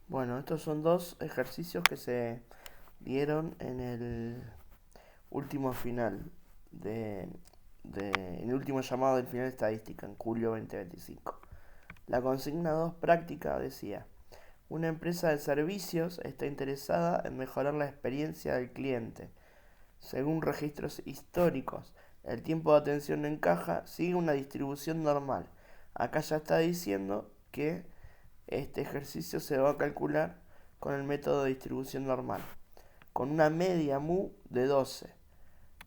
Bueno, estos son dos ejercicios que se dieron en el último final de, en el último llamado del final de estadística en julio 2025. La consigna 2 práctica decía: una empresa de servicios está interesada en mejorar la experiencia del cliente. Según registros históricos, el tiempo de atención en caja sigue una distribución normal. Acá ya está diciendo que este ejercicio se va a calcular con el método de distribución normal, con una media mu de 12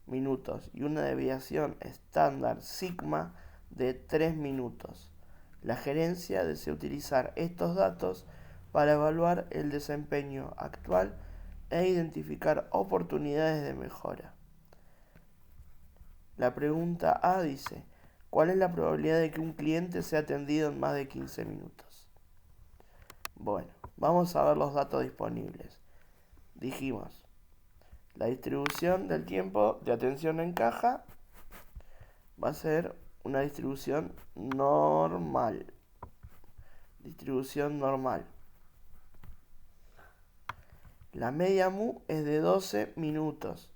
minutos y una desviación estándar sigma de 3 minutos. La gerencia desea utilizar estos datos para evaluar el desempeño actual e identificar oportunidades de mejora. La pregunta A dice: ¿cuál es la probabilidad de que un cliente sea atendido en más de 15 minutos? Bueno, vamos a ver los datos disponibles. Dijimos, la distribución del tiempo de atención en caja va a ser una distribución normal. Distribución normal. La media mu es de 12 minutos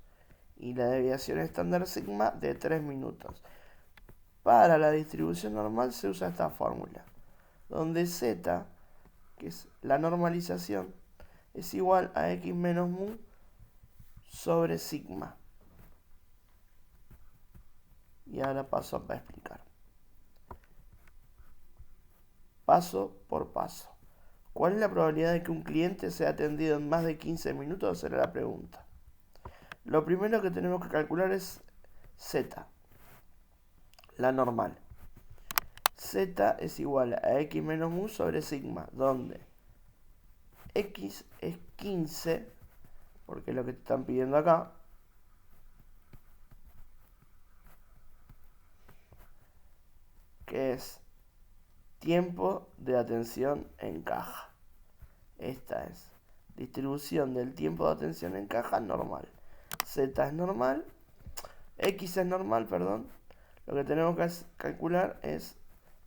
y la desviación estándar sigma de 3 minutos. Para la distribución normal se usa esta fórmula, donde z, que es la normalización, es igual a x menos mu sobre sigma. Y ahora paso a explicar. Paso por paso. ¿Cuál es la probabilidad de que un cliente sea atendido en más de 15 minutos? Será la pregunta. Lo primero que tenemos que calcular es z, la normal. Z es igual a x menos mu sobre sigma, donde x es 15, porque es lo que te están pidiendo acá, que es tiempo de atención en caja. Esta es distribución del tiempo de atención en caja normal. Z es normal, X es normal, perdón. Lo que tenemos que calcular es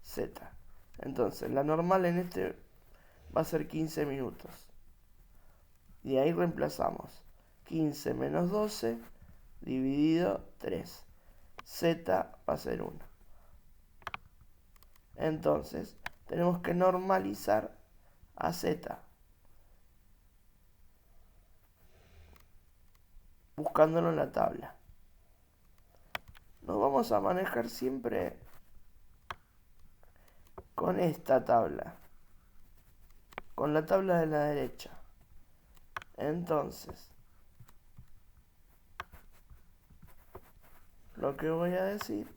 Z. Entonces, la normal en este va a ser 15 minutos. Y ahí reemplazamos 15 menos 12 dividido 3. Z va a ser 1. Entonces, tenemos que normalizar a Z, buscándolo en la tabla. Nos vamos a manejar siempre con esta tabla, con la tabla de la derecha. Entonces, lo que voy a decir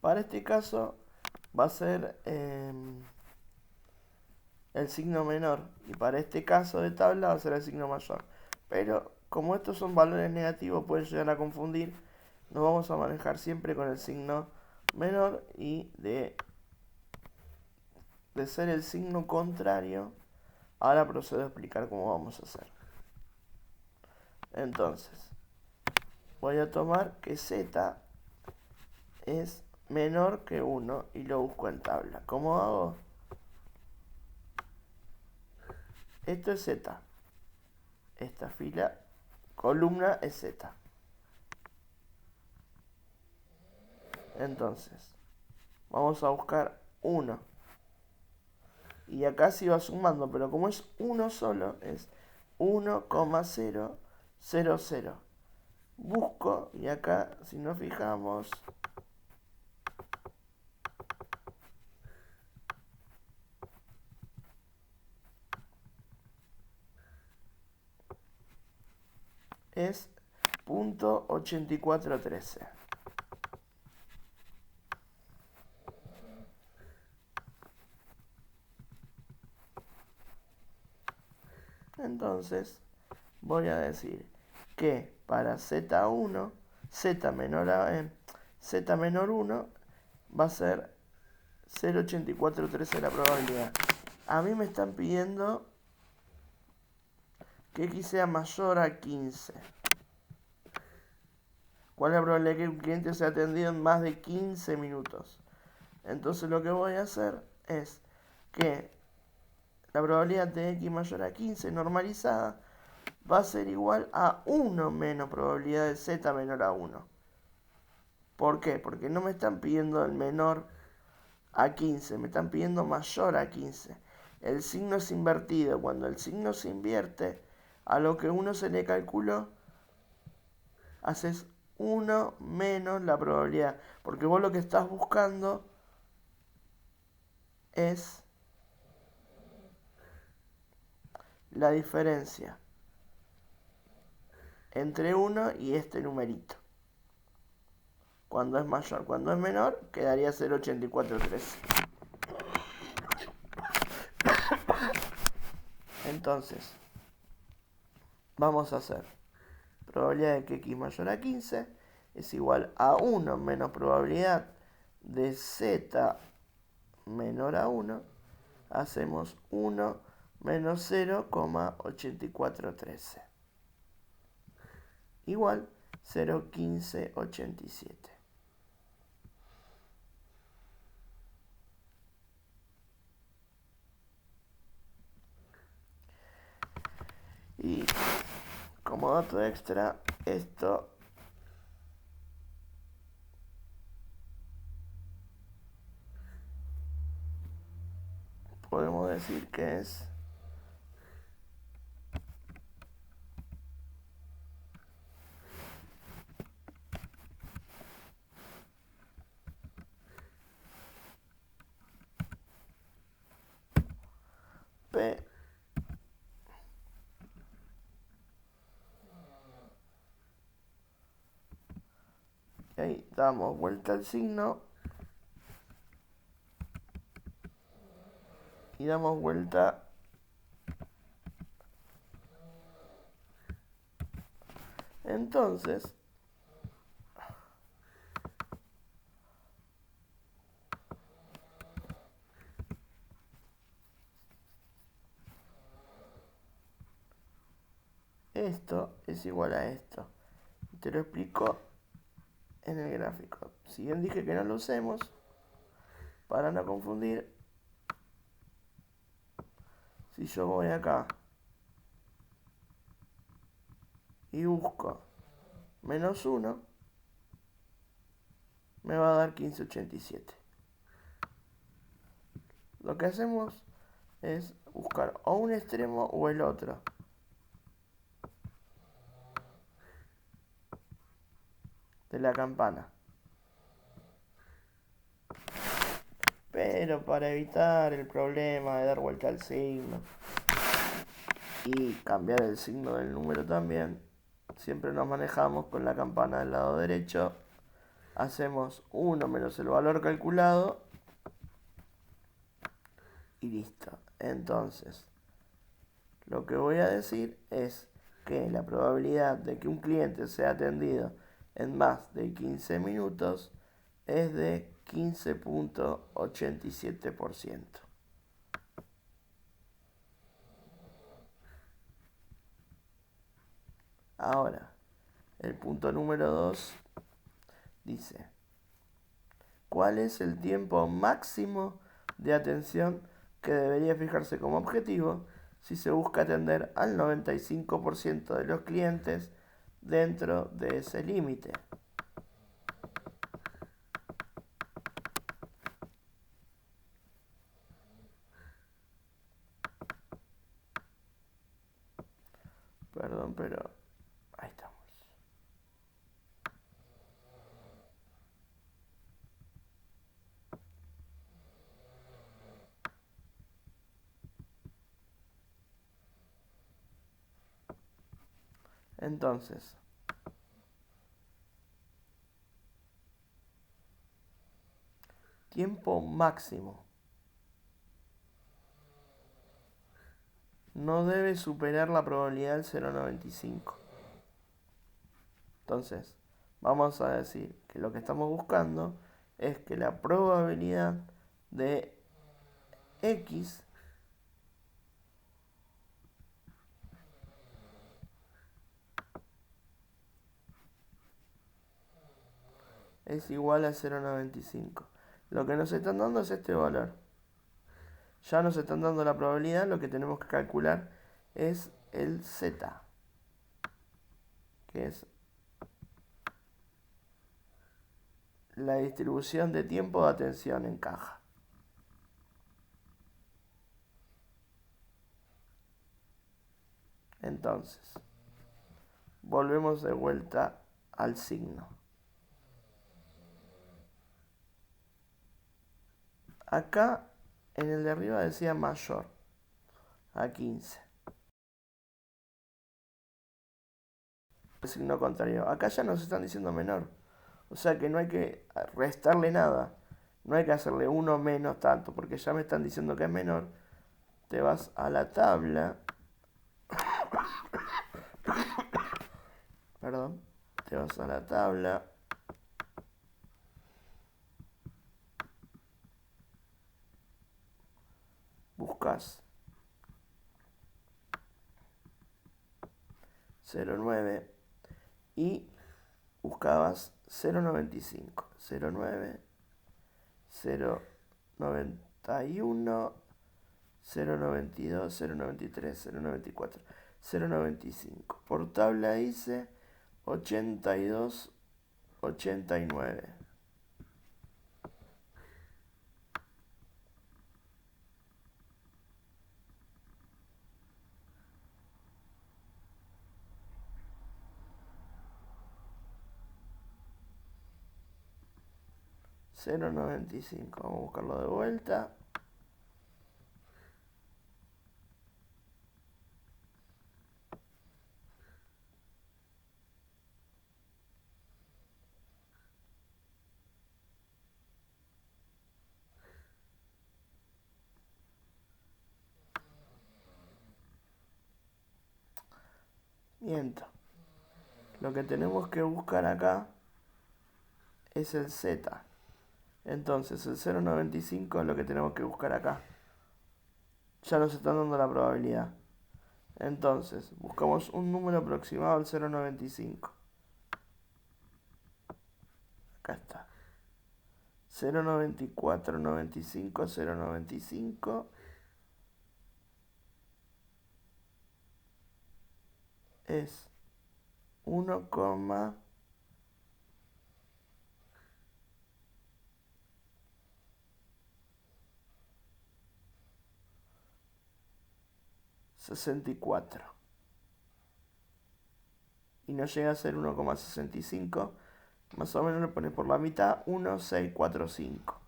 para este caso va a ser el signo menor, y para este caso de tabla va a ser el signo mayor. Pero como estos son valores negativos, pueden llegar a confundir. Nos vamos a manejar siempre con el signo menor, y de ser el signo contrario, ahora procedo a explicar cómo vamos a hacer. Entonces, voy a tomar que z es menor que 1 y lo busco en tabla. ¿Cómo hago? Esto es z. Esta fila, columna es z. Entonces, vamos a buscar 1. Y acá se va sumando, pero como es 1 solo, es 1,000. Busco, y acá, si nos fijamos, es .8413. Entonces, voy a decir que para Z1, Z menor 1 va a ser 0,8413 la probabilidad. A mí me están pidiendo que X sea mayor a 15. ¿Cuál es la probabilidad de que un cliente sea atendido en más de 15 minutos? Entonces lo que voy a hacer es que la probabilidad de x mayor a 15 normalizada va a ser igual a 1 menos probabilidad de z menor a 1. ¿Por qué? Porque no me están pidiendo el menor a 15, me están pidiendo mayor a 15. El signo es invertido. Cuando el signo se invierte, a lo que uno se le calculó, haces 1 menos la probabilidad. Porque vos lo que estás buscando es la diferencia entre 1 y este numerito. Cuando es mayor, cuando es menor, quedaría 0,8413. Entonces, vamos a hacer probabilidad de que x mayor a 15 es igual a 1 menos probabilidad de z menor a 1. Hacemos 1 menos 0,8413 igual 0,1587. Y como dato extra, esto podemos decir que es P. Ahí damos vuelta al signo y damos vuelta entonces esto es igual a esto. Te lo explico en el gráfico. Si bien dije que no lo usemos, para no confundir, si yo voy acá y busco menos 1, me va a dar 1587. Lo que hacemos es buscar o un extremo o el otro de la campana. Pero para evitar el problema de dar vuelta al signo y cambiar el signo del número también, siempre nos manejamos con la campana del lado derecho. Hacemos 1 menos el valor calculado y listo. Entonces, lo que voy a decir es que la probabilidad de que un cliente sea atendido en más de 15 minutos es de 15,87%. Ahora, el punto número 2 dice, ¿cuál es el tiempo máximo de atención que debería fijarse como objetivo si se busca atender al 95% de los clientes dentro de ese límite? Perdón, pero ahí estamos. Entonces, tiempo máximo no debe superar la probabilidad del 0,95. Entonces, vamos a decir que lo que estamos buscando es que la probabilidad de x es igual a 0,95. Lo que nos están dando es este valor. Ya nos están dando la probabilidad, lo que tenemos que calcular es el z, que es la distribución de tiempo de atención en caja. Entonces, volvemos de vuelta al signo. Acá en el de arriba decía mayor a 15. El signo contrario. Acá ya nos están diciendo menor. O sea que no hay que restarle nada. No hay que hacerle uno menos tanto, porque ya me están diciendo que es menor. Te vas a la tabla. Perdón. Te vas a la tabla. Buscas 0,9 y buscabas 0,95. 0,9, 0,91, 0,92, 0,93, 0,94, 0,95. Por tabla dice 82, 89. $0,95. Vamos a buscarlo de vuelta. Miento. Lo que tenemos que buscar acá es el Z. Entonces el 0,95 es lo que tenemos que buscar acá. Ya nos están dando la probabilidad. Entonces, buscamos un número aproximado al 0,95. Acá está. 0,94, 95, 0,95 es 1,64. Y no llega a ser 1,65. Más o menos lo pones por la mitad, 1,645.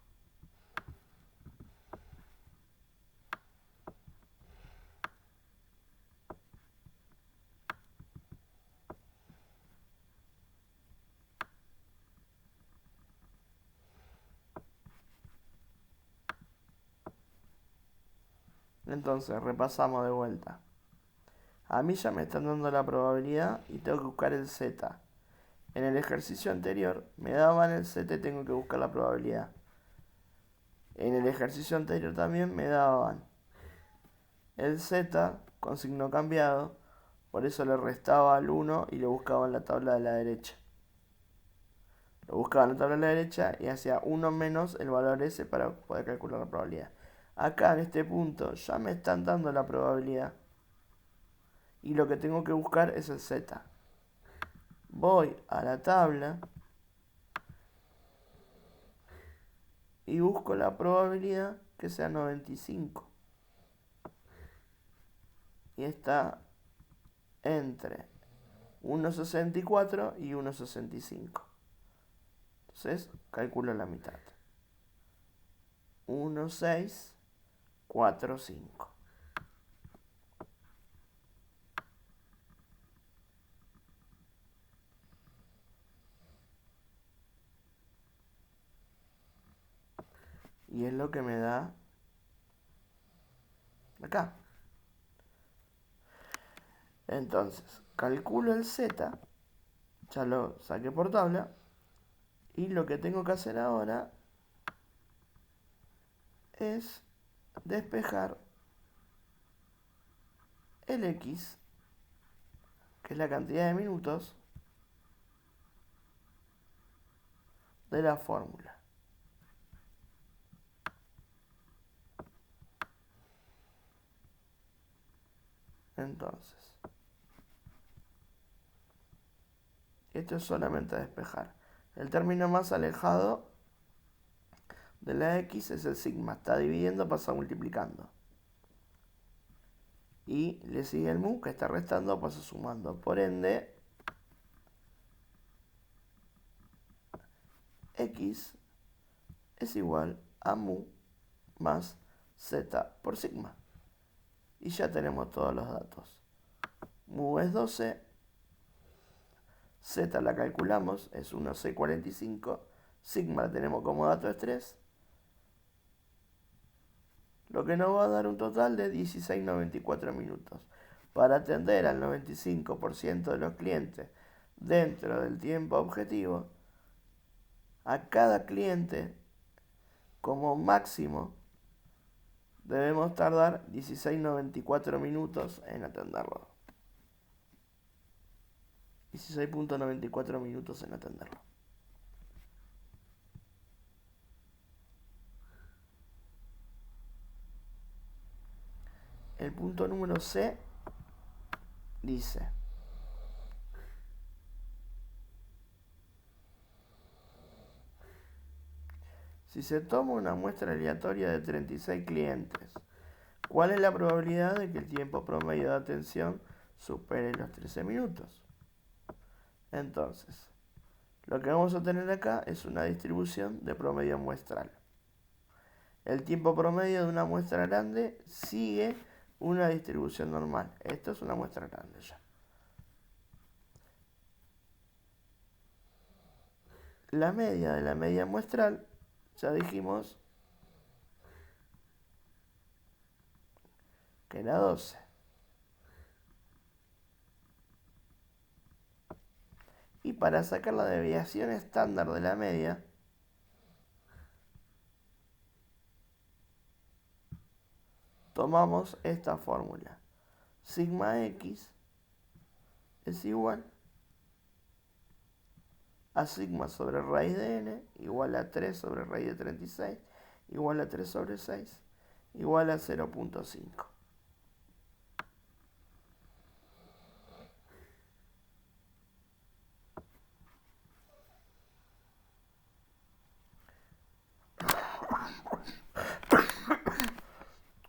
Entonces, repasamos de vuelta. A mí ya me están dando la probabilidad y tengo que buscar el z. En el ejercicio anterior me daban el z y tengo que buscar la probabilidad. En el ejercicio anterior también me daban el z con signo cambiado, por eso le restaba al 1 y lo buscaba en la tabla de la derecha. Lo buscaba en la tabla de la derecha y hacía 1 menos el valor ese para poder calcular la probabilidad. Acá en este punto ya me están dando la probabilidad y lo que tengo que buscar es el z. Voy a la tabla y busco la probabilidad que sea 95. Y está entre 1,64 y 1,65. Entonces calculo la mitad. 1,645. Y es lo que me da acá. Entonces, calculo el z, ya lo saqué por tabla, y lo que tengo que hacer ahora es despejar el x, que es la cantidad de minutos, de la fórmula. Entonces, esto es solamente despejar. El término más alejado de la x es el sigma. Está dividiendo, pasa multiplicando. Y le sigue el mu, que está restando, pasa sumando. Por ende, x es igual a mu más z por sigma. Y ya tenemos todos los datos. Mu es 12, z la calculamos, es 1,645, sigma la tenemos como dato es 3, lo que nos va a dar un total de 16,94 minutos. Para atender al 95% de los clientes dentro del tiempo objetivo, a cada cliente como máximo debemos tardar 16,94 minutos en atenderlo. 16,94 minutos en atenderlo. El punto número C dice: si se toma una muestra aleatoria de 36 clientes, ¿cuál es la probabilidad de que el tiempo promedio de atención supere los 13 minutos? Entonces, lo que vamos a tener acá es una distribución de promedio muestral. El tiempo promedio de una muestra grande sigue una distribución normal. Esto es una muestra grande ya. La media de la media muestral, ya dijimos que era 12. Y para sacar la desviación estándar de la media, tomamos esta fórmula. Sigma x es igual a sigma sobre raíz de n, igual a 3 sobre raíz de 36, igual a 3 sobre 6, igual a 0,5.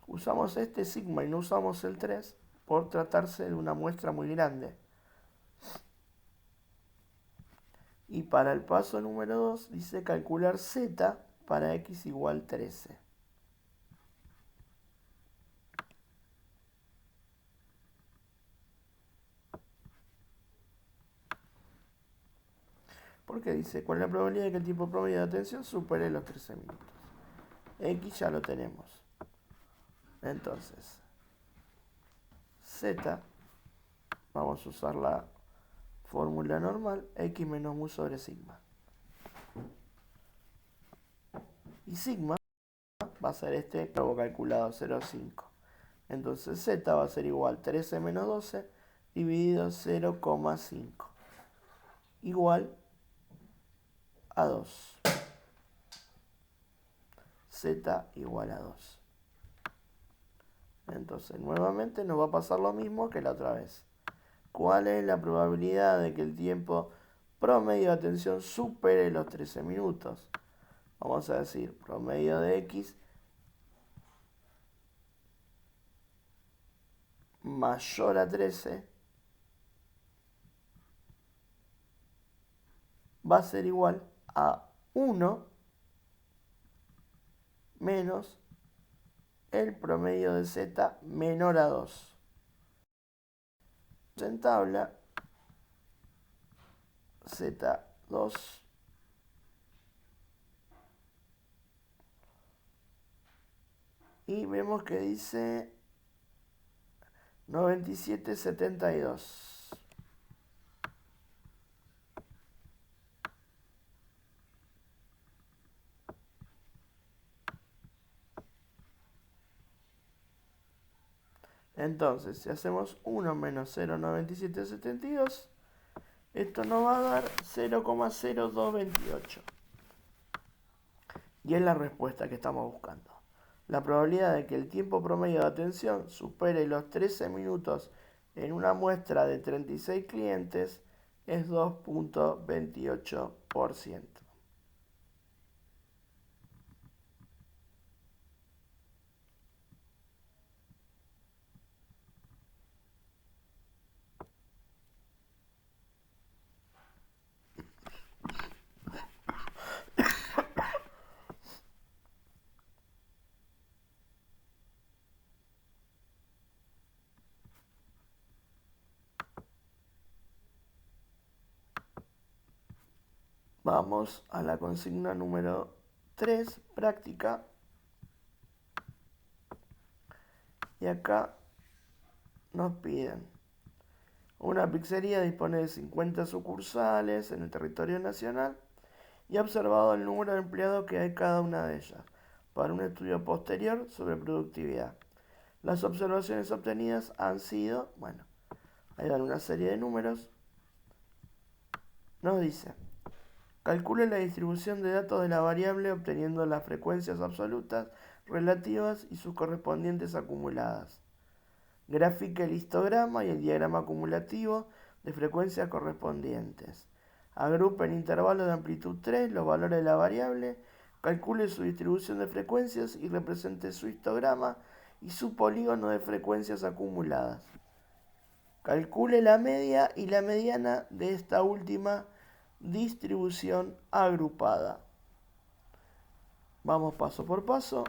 Usamos este sigma y no usamos el 3 por tratarse de una muestra muy grande. Y para el paso número 2 dice calcular z para x igual 13. Porque dice, ¿cuál es la probabilidad de que el tiempo promedio de atención supere los 13 minutos? X ya lo tenemos. Entonces, z, vamos a usar la fórmula normal, x menos mu sobre sigma. Y sigma va a ser este nuevo calculado, 0,5. Entonces z va a ser igual 13 menos 12 dividido 0,5. Igual a 2. Z igual a 2. Entonces nuevamente nos va a pasar lo mismo que la otra vez. ¿Cuál es la probabilidad de que el tiempo promedio de atención supere los 13 minutos? Vamos a decir promedio de x mayor a 13 va a ser igual a 1 menos el promedio de z menor a 2. En tabla, z2 y vemos que dice 97,72. Entonces, si hacemos 1 menos 0,9772, esto nos va a dar 0,0228. Y es la respuesta que estamos buscando. La probabilidad de que el tiempo promedio de atención supere los 13 minutos en una muestra de 36 clientes es 2,28%. Vamos a la consigna número 3, práctica. Y acá nos piden: una pizzería dispone de 50 sucursales en el territorio nacional y ha observado el número de empleados que hay en cada una de ellas para un estudio posterior sobre productividad. Las observaciones obtenidas han sido, ahí dan una serie de números. Nos dice: calcule la distribución de datos de la variable obteniendo las frecuencias absolutas, relativas y sus correspondientes acumuladas. Grafique el histograma y el diagrama acumulativo de frecuencias correspondientes. Agrupe en intervalos de amplitud 3 los valores de la variable. Calcule su distribución de frecuencias y represente su histograma y su polígono de frecuencias acumuladas. Calcule la media y la mediana de esta última distribución agrupada. Vamos paso por paso.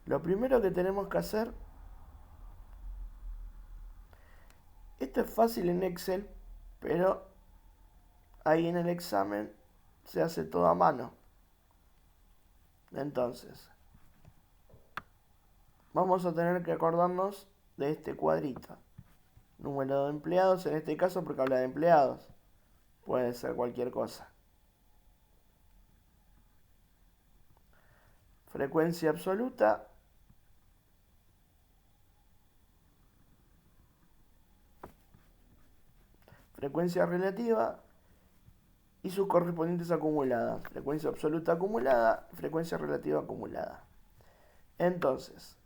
Lo primero que tenemos que hacer, esto es fácil en Excel, pero ahí en el examen se hace todo a mano. Entonces, vamos a tener que acordarnos de este cuadrito. Número de empleados, en este caso porque habla de empleados. Puede ser cualquier cosa. Frecuencia absoluta. Frecuencia relativa y sus correspondientes acumuladas. Frecuencia absoluta acumulada, frecuencia relativa acumulada. Entonces,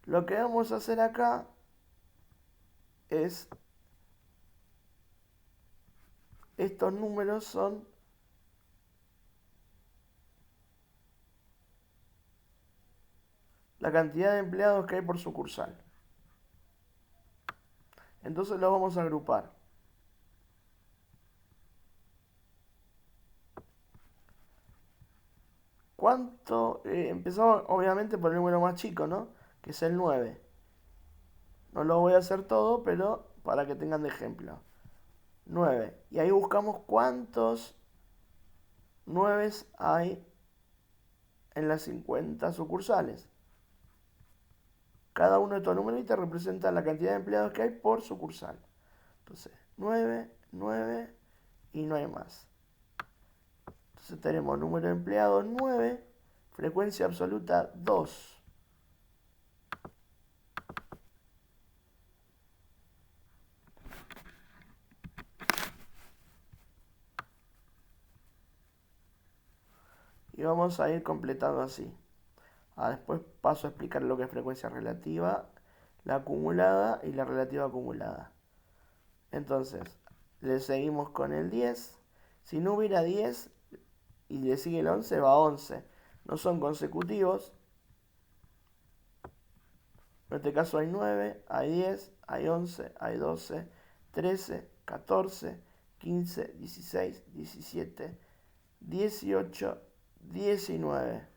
lo que vamos a hacer acá es, estos números son la cantidad de empleados que hay por sucursal. Entonces los vamos a agrupar. ¿Cuánto? Empezamos obviamente por el número más chico, ¿no? Que es el 9. No lo voy a hacer todo, pero para que tengan de ejemplo. 9. Y ahí buscamos cuántos 9 hay en las 50 sucursales. Cada uno de estos numeritos representa la cantidad de empleados que hay por sucursal. Entonces, 9, 9 y no hay más. Entonces tenemos número de empleados 9, frecuencia absoluta 2. Y vamos a ir completando así. Después paso a explicar lo que es frecuencia relativa, la acumulada y la relativa acumulada. Entonces, le seguimos con el 10. Si no hubiera 10 y le sigue el 11, va a 11. No son consecutivos. En este caso hay 9, hay 10, hay 11, hay 12, 13, 14, 15, 16, 17, 18, 19.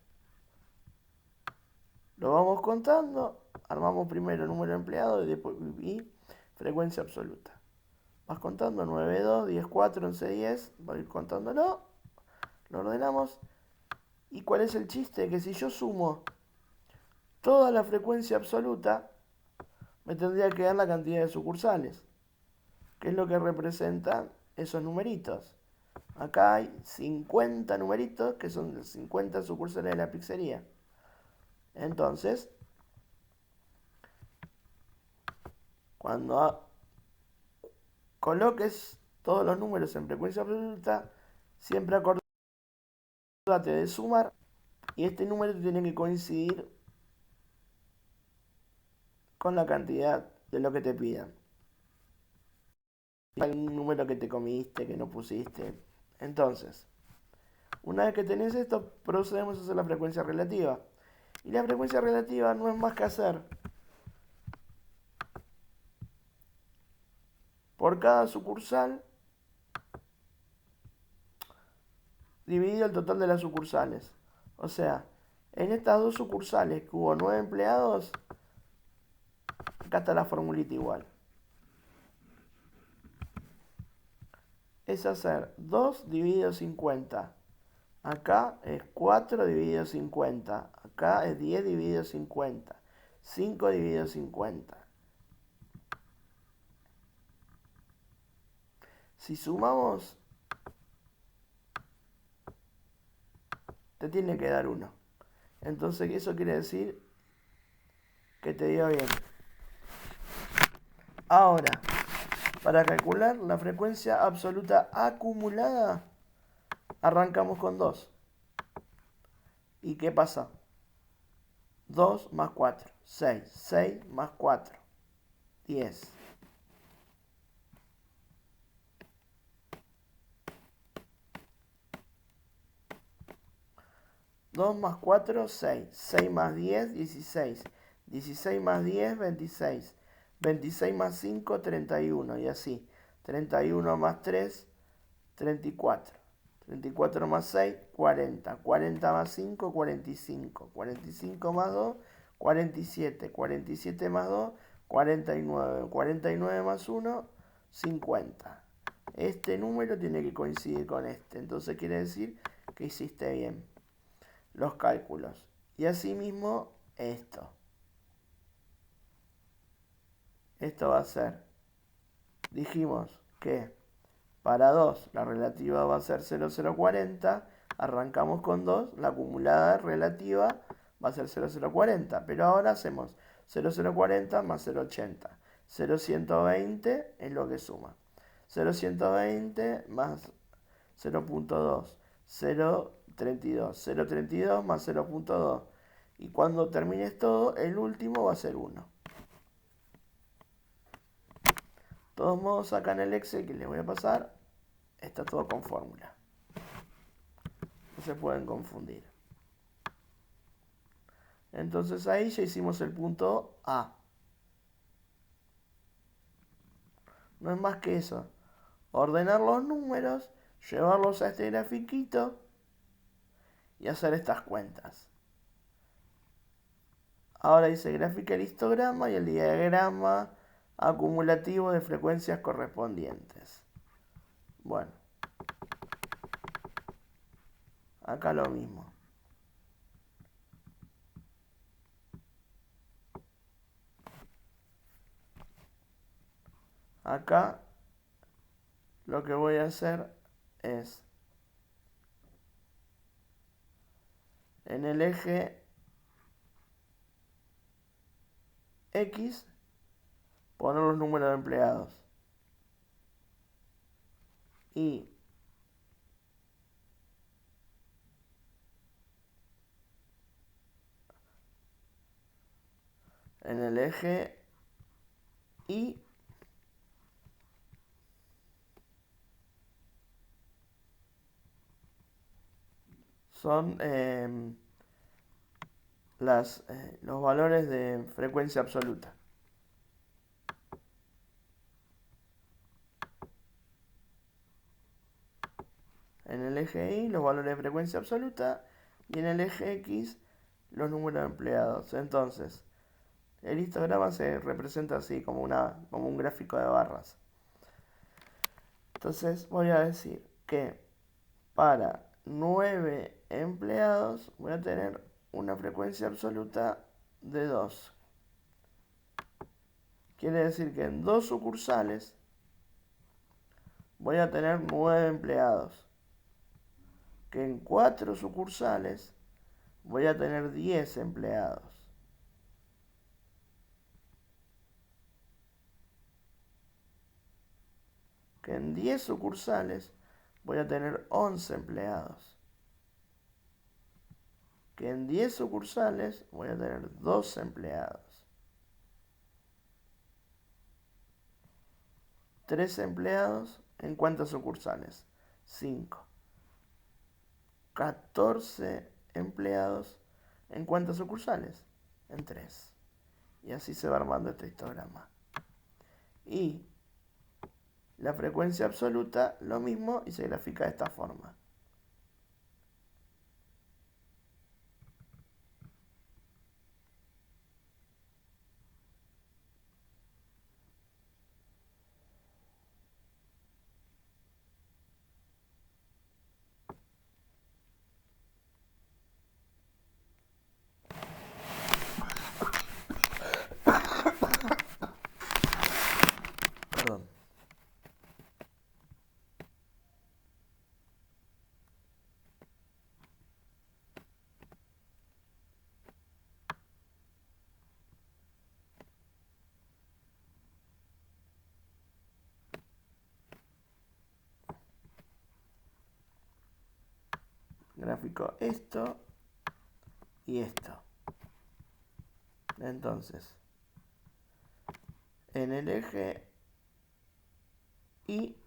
Lo vamos contando. Armamos primero el número de empleados y después frecuencia absoluta. Vas contando 9, 2, 10, 4, 11, 10. Voy a ir contándolo. Lo ordenamos. ¿Y cuál es el chiste? Que si yo sumo toda la frecuencia absoluta, me tendría que dar la cantidad de sucursales, que es lo que representan esos numeritos. Acá hay 50 numeritos, que son las 50 sucursales de la pizzería. Entonces, cuando coloques todos los números en frecuencia absoluta, siempre acordate trate de sumar y este número tiene que coincidir con la cantidad de lo que te pidan. El número que te comiste, que no pusiste. Entonces, una vez que tenés esto, procedemos a hacer la frecuencia relativa. Y la frecuencia relativa no es más que hacer por cada sucursal dividido el total de las sucursales. O sea, en estas dos sucursales que hubo 9 empleados, acá está la formulita igual. Es hacer 2 dividido 50. Acá es 4 dividido 50. Acá es 10 dividido 50. 5 dividido 50. Si sumamos, te tiene que dar 1. Entonces eso quiere decir que te dio bien. Ahora, para calcular la frecuencia absoluta acumulada, arrancamos con 2. ¿Y qué pasa? 2 más 4, 6. 6 más 4, 10. 2 más 4, 6. 6 más 10, 16. 16 más 10, 26. 26 más 5, 31. Y así. 31 más 3, 34. 34 más 6, 40. 40 más 5, 45. 45 más 2, 47. 47 más 2, 49. 49 más 1, 50. Este número tiene que coincidir con este. Entonces quiere decir que hiciste bien los cálculos. Y asimismo esto. Esto va a ser, dijimos que para 2 la relativa va a ser 0,040. Arrancamos con 2, la acumulada relativa va a ser 0,040. Pero ahora hacemos 0,040 más 0,80. 0,120 es lo que suma. 0,120 más 0,2. 0,32. 0,32 más 0,2. Y cuando termines todo, el último va a ser 1. De todos modos, acá en el Excel que les voy a pasar, está todo con fórmula. No se pueden confundir. Entonces ahí ya hicimos el punto A. No es más que eso. Ordenar los números, llevarlos a este grafiquito y hacer estas cuentas. Ahora dice gráfica el histograma y el diagrama acumulativo de frecuencias correspondientes. Bueno, acá lo mismo. Acá lo que voy a hacer es en el eje X poner los números de empleados y en el eje Y son los valores de frecuencia absoluta. En el eje Y los valores de frecuencia absoluta y en el eje X los números de empleados. Entonces, el histograma se representa así, como un gráfico de barras. Entonces voy a decir que para 9 empleados voy a tener una frecuencia absoluta de 2. Quiere decir que en 2 sucursales voy a tener 9 empleados. Que en 4 sucursales voy a tener 10 empleados. Que en 10 sucursales voy a tener 11 empleados. que en 10 sucursales voy a tener 2 empleados. 3 empleados, ¿en cuántas sucursales? 5. 14 empleados, ¿en cuántas sucursales? En 3. Y así se va armando este histograma. Y la frecuencia absoluta, lo mismo, y se grafica de esta forma. Perdón. Gráfico esto y esto. Entonces, en el eje Y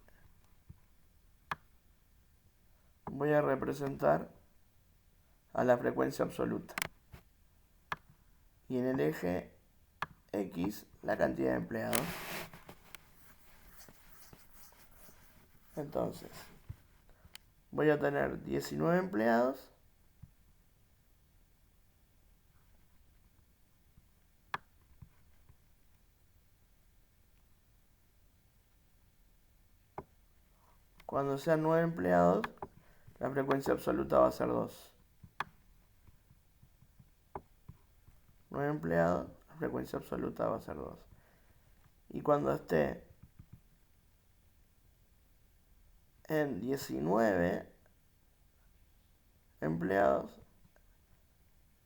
voy a representar a la frecuencia absoluta. Y en el eje X, la cantidad de empleados. Entonces, voy a tener 19 empleados cuando sean 9 empleados, la frecuencia absoluta va a ser 2. 9 empleados, la frecuencia absoluta va a ser 2. Y cuando esté en 19 empleados,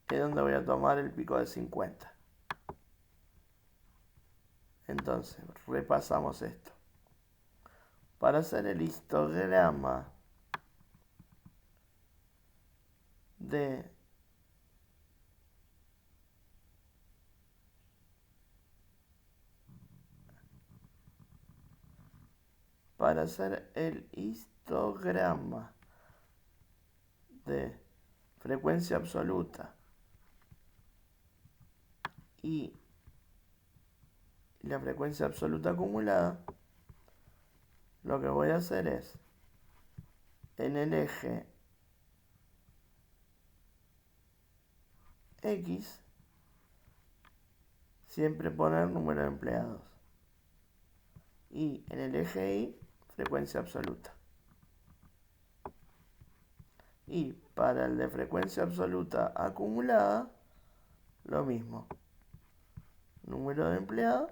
es donde voy a tomar el pico de 50. Entonces, repasamos esto. Para hacer el histograma de frecuencia absoluta y la frecuencia absoluta acumulada, lo que voy a hacer es, en el eje X, siempre poner número de empleados. Y en el eje Y, frecuencia absoluta. Y para el de frecuencia absoluta acumulada, lo mismo. Número de empleados,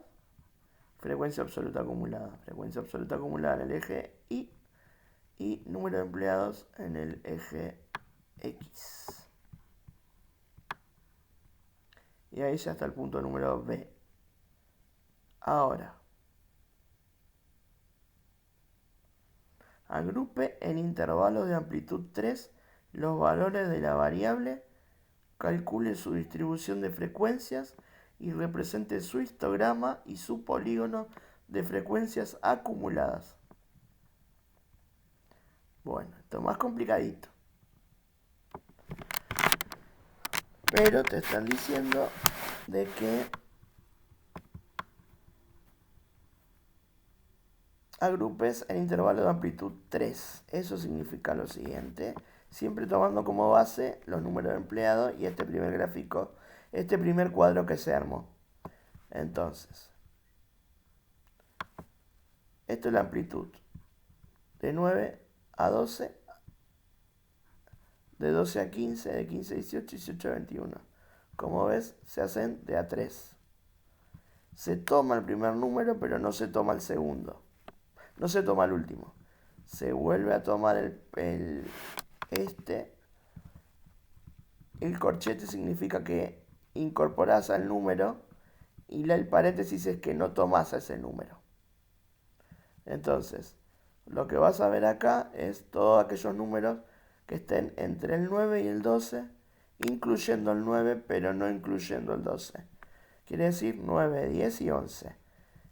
frecuencia absoluta acumulada. Frecuencia absoluta acumulada en el eje y número de empleados en el eje X. Y ahí ya está el punto número B. Ahora, agrupe en intervalos de amplitud 3 los valores de la variable, calcule su distribución de frecuencias y represente su histograma y su polígono de frecuencias acumuladas. Bueno, esto es más complicadito. Pero te están diciendo de que agrupes en intervalo de amplitud 3. Eso significa lo siguiente. Siempre tomando como base los números de empleados y este primer gráfico, este primer cuadro que se armó. Entonces, esto es la amplitud. De 9 a 12, de 12 a 15, de 15 a 18, 18 a 21. Como ves, se hacen de a 3. Se toma el primer número, pero no se toma el segundo. No se toma el último. Se vuelve a tomar el corchete significa que incorporás al número y el paréntesis es que no tomás ese número. Entonces, lo que vas a ver acá es todos aquellos números que estén entre el 9 y el 12 incluyendo el 9, pero no incluyendo el 12. Quiere decir 9, 10 y 11.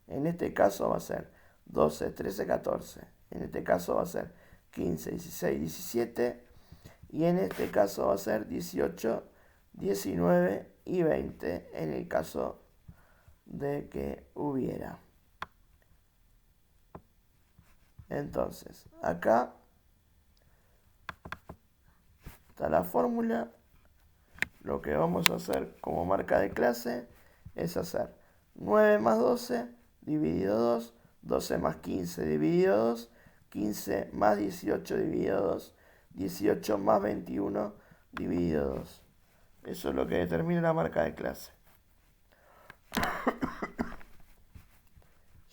En este caso va a ser 12, 13, 14. En este caso va a ser 15, 16, 17. Y en este caso va a ser 18, 19 y 20 en el caso de que hubiera. Entonces, acá está la fórmula. Lo que vamos a hacer como marca de clase es hacer 9 más 12 dividido 2, 12 más 15 dividido 2, 15 más 18 dividido 2, 18 más 21 dividido 2. Eso es lo que determina la marca de clase.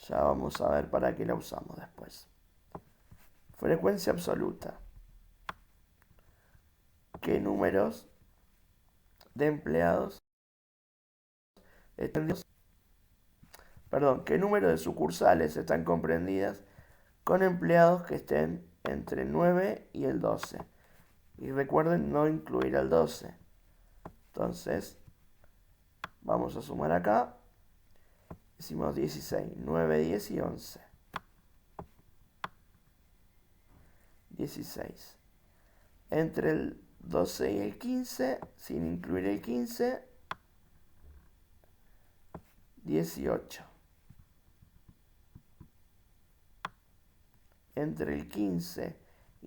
Ya vamos a ver para qué la usamos después. Frecuencia absoluta. ¿Qué números de empleados qué número de sucursales están comprendidas con empleados que estén entre el 9 y el 12? Y recuerden no incluir al 12. Entonces, vamos a sumar acá. Hicimos 16, 9, 10 y 11. 16. Entre el 12 y el 15, sin incluir el 15, 18. Entre el 15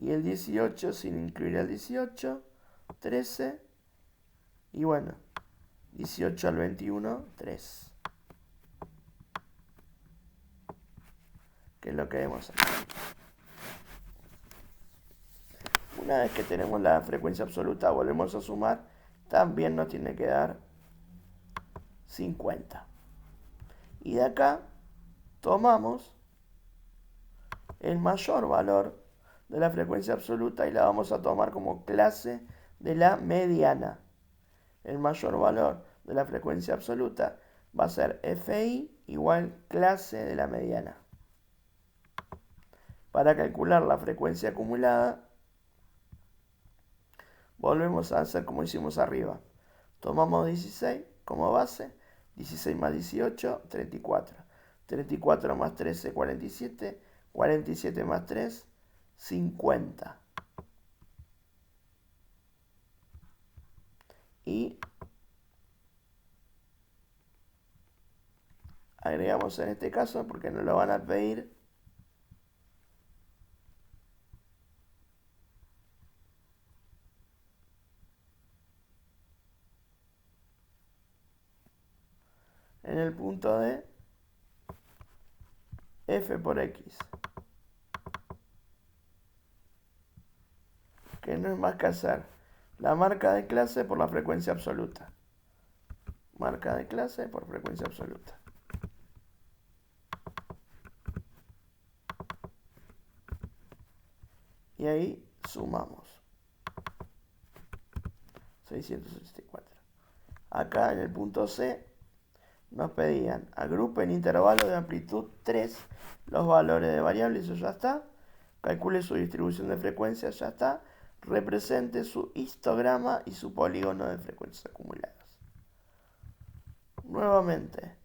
y el 18, sin incluir el 18, 13. Y bueno, 18 al 21, 3. Que es lo que vemos aquí. Una vez que tenemos la frecuencia absoluta, volvemos a sumar. También nos tiene que dar 50. Y de acá tomamos el mayor valor de la frecuencia absoluta y la vamos a tomar como clase de la mediana. El mayor valor de la frecuencia absoluta va a ser FI igual clase de la mediana. Para calcular la frecuencia acumulada, volvemos a hacer como hicimos arriba. Tomamos 16 como base, 16 más 18, 34. 34 más 13, 47. 47 más 3, 50. Y agregamos en este caso, porque nos lo van a pedir, en el punto de f por x, que no es más que hacer la marca de clase por la frecuencia absoluta. Marca de clase por frecuencia absoluta. Y ahí sumamos. 664. Acá en el punto C nos pedían agrupen intervalos de amplitud 3 los valores de variables, eso ya está. Calcule su distribución de frecuencias, ya está. Represente su histograma y su polígono de frecuencias acumuladas. Nuevamente,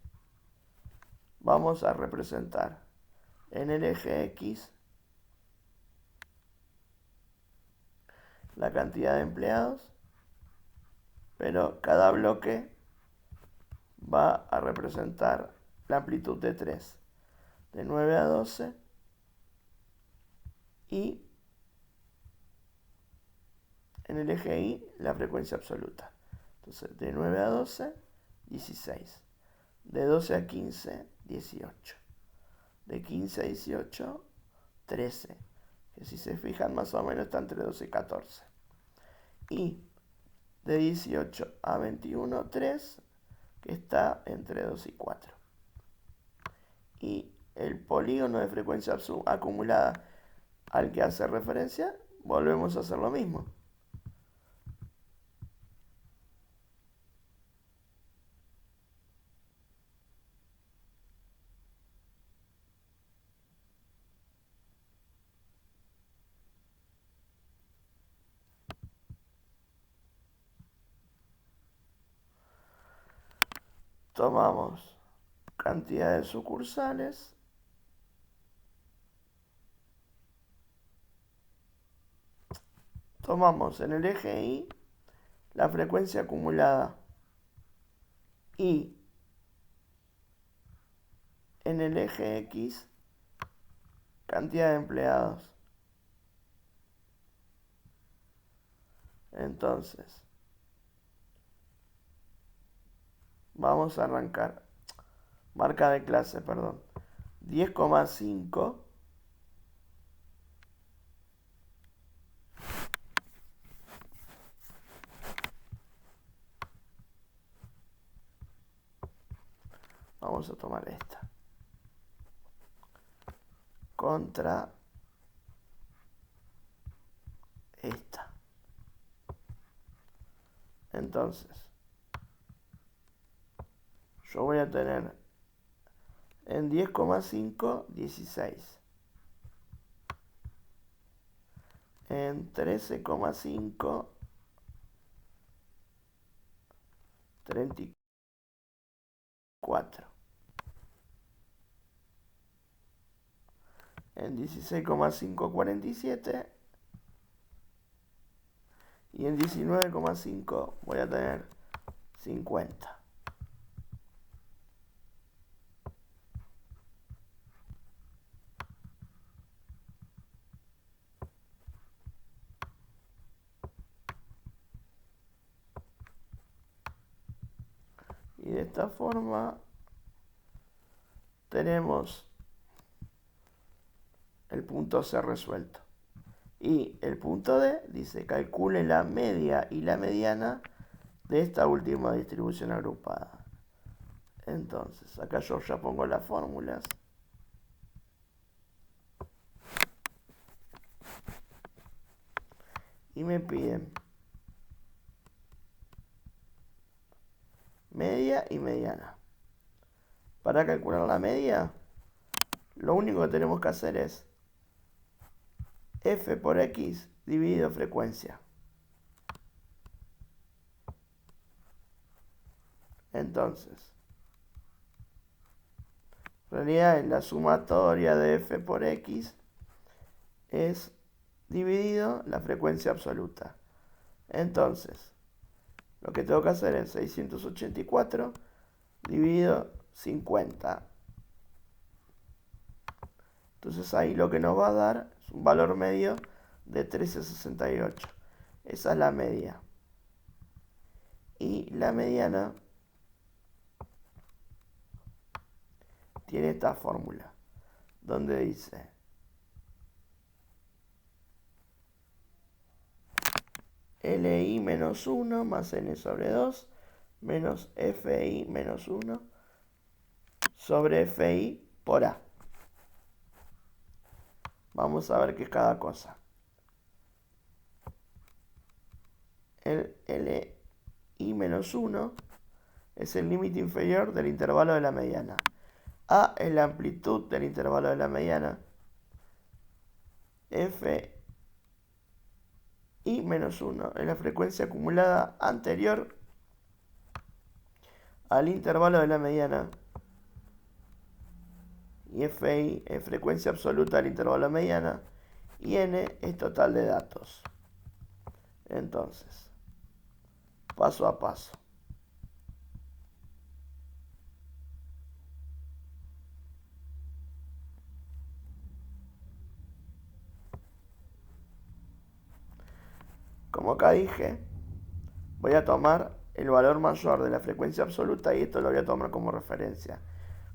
vamos a representar en el eje X la cantidad de empleados, pero cada bloque va a representar la amplitud de 3, de 9 a 12, y en el eje Y la frecuencia absoluta. Entonces, de 9 a 12, 16. De 12 a 15, 18. De 15 a 18, 13. Que si se fijan más o menos está entre 12 y 14. Y de 18 a 21, 3, que está entre 2 y 4. Y el polígono de frecuencia acumulada al que hace referencia, volvemos a hacer lo mismo. Tomamos cantidad de sucursales tomamos en el eje Y la frecuencia acumulada y en el eje X cantidad de empleados. Entonces, vamos a arrancar. Marca de clase, perdón. 10,5 vamos a tomar esta contra esta. Entonces, yo voy a tener en 10,5 16, en 13,5 34, en 16,5 47 y en 19,5 voy a tener 50. Y de esta forma tenemos el punto C resuelto. Y el punto D dice calcule la media y la mediana de esta última distribución agrupada. Entonces, acá yo ya pongo las fórmulas. Y me piden media y mediana. Para calcular la media, lo único que tenemos que hacer es f por x dividido frecuencia. Entonces, en realidad la sumatoria de f por x es dividido la frecuencia absoluta. Entonces, lo que tengo que hacer es 684 dividido 50. Entonces ahí lo que nos va a dar es un valor medio de 13,68. Esa es la media. Y la mediana tiene esta fórmula, donde dice LI menos 1 más N sobre 2 menos FI menos 1 sobre FI por A. Vamos a ver qué es cada cosa. El LI menos 1 es el límite inferior del intervalo de la mediana. A es la amplitud del intervalo de la mediana. FI menos 1 es la frecuencia acumulada anterior al intervalo de la mediana. Y FI es frecuencia absoluta del intervalo de la mediana. Y N es total de datos. Entonces, paso a paso. Como acá dije, voy a tomar el valor mayor de la frecuencia absoluta y esto lo voy a tomar como referencia.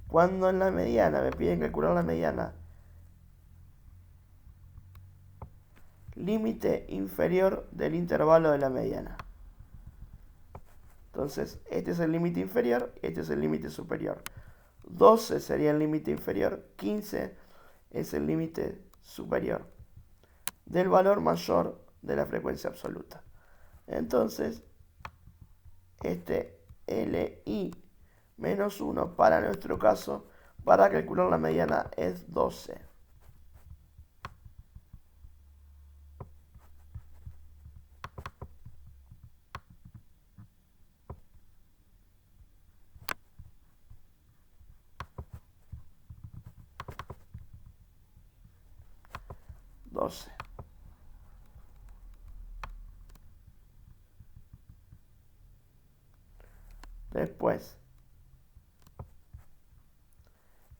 Cuando en la mediana me piden calcular la mediana, límite inferior del intervalo de la mediana. Entonces, este es el límite inferior y este es el límite superior. 12 sería el límite inferior, 15 es el límite superior del valor mayor de la frecuencia absoluta. Entonces, este LI menos 1 para nuestro caso, para calcular la mediana, es 12. 12. Después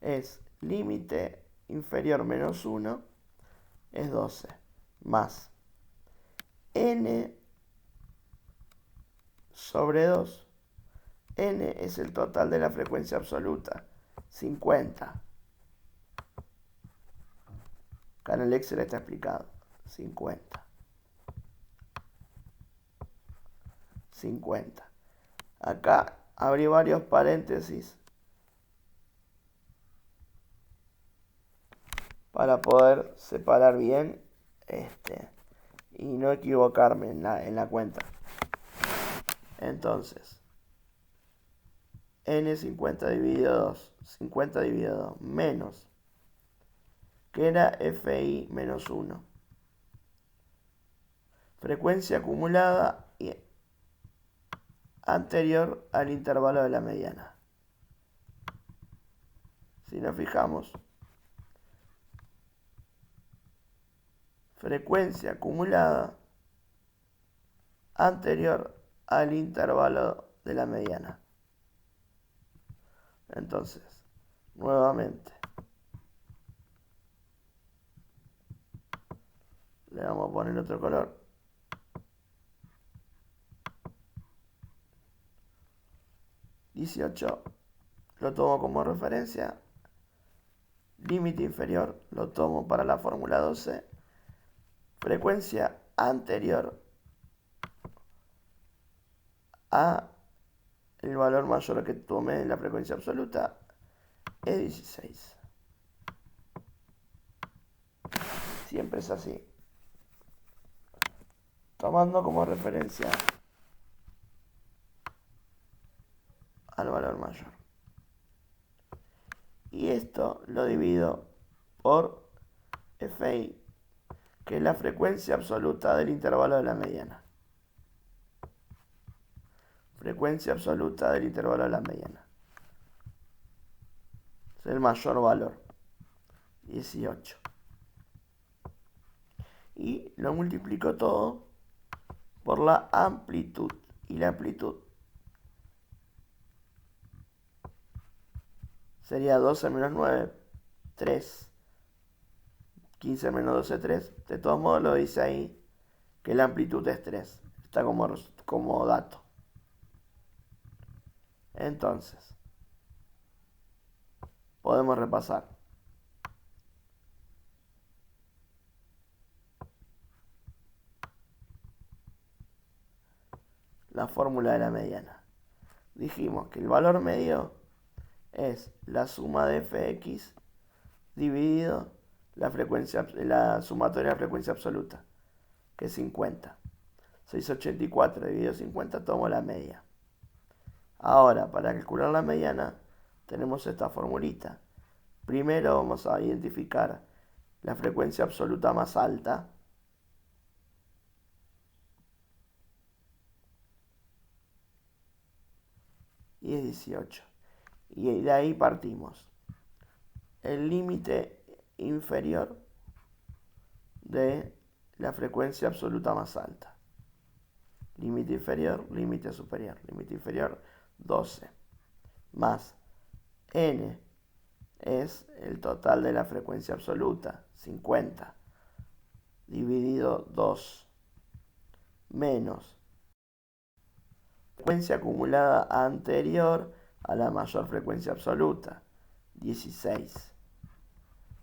es límite inferior menos 1 es 12 más n sobre 2. N es el total de la frecuencia absoluta, 50. Acá en el Excel está explicado, 50. 50. Acá abrí varios paréntesis para poder separar bien y no equivocarme en la cuenta. Entonces, n 50 dividido 2, 50 dividido 2, menos, que era fi menos 1. Frecuencia acumulada y anterior al intervalo de la mediana. Si nos fijamos, frecuencia acumulada anterior al intervalo de la mediana. Entonces, nuevamente, le vamos a poner otro color. $18 lo tomo como referencia. Límite inferior lo tomo para la fórmula 12. Frecuencia anterior a el valor mayor que tomé en la frecuencia absoluta es 16. Siempre es así. Tomando como referencia al valor mayor. Y esto lo divido por Fi, que es la frecuencia absoluta del intervalo de la mediana. Frecuencia absoluta del intervalo de la mediana. Es el mayor valor. 18. Y lo multiplico todo por la amplitud. Y la amplitud sería 12 menos 9, 3. 15 menos 12, 3. De todos modos lo dice ahí que la amplitud es 3. Está como dato. Entonces, podemos repasar. La fórmula de la mediana. Dijimos que el valor medio es la suma de fx dividido la sumatoria de la frecuencia absoluta, que es 50. 684 dividido 50, tomo la media. Ahora, para calcular la mediana, tenemos esta formulita. Primero vamos a identificar la frecuencia absoluta más alta. Y es 18. Y de ahí partimos. El límite inferior de la frecuencia absoluta más alta. Límite inferior, límite superior. Límite inferior, 12. Más n es el total de la frecuencia absoluta, 50. Dividido 2. Menos frecuencia acumulada anterior a la mayor frecuencia absoluta, 16.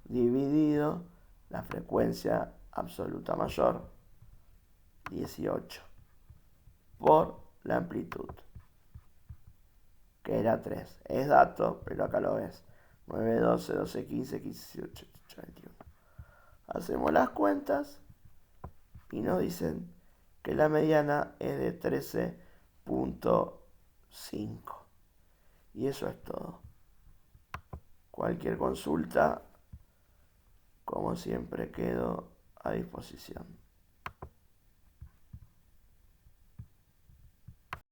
Dividido la frecuencia absoluta mayor, 18. Por la amplitud, que era 3. Es dato, pero acá lo ves. 9, 12, 12, 15, 15, 18, 18, 21. Hacemos las cuentas y nos dicen que la mediana es de 13.5. Y eso es todo. Cualquier consulta, como siempre, quedo a disposición.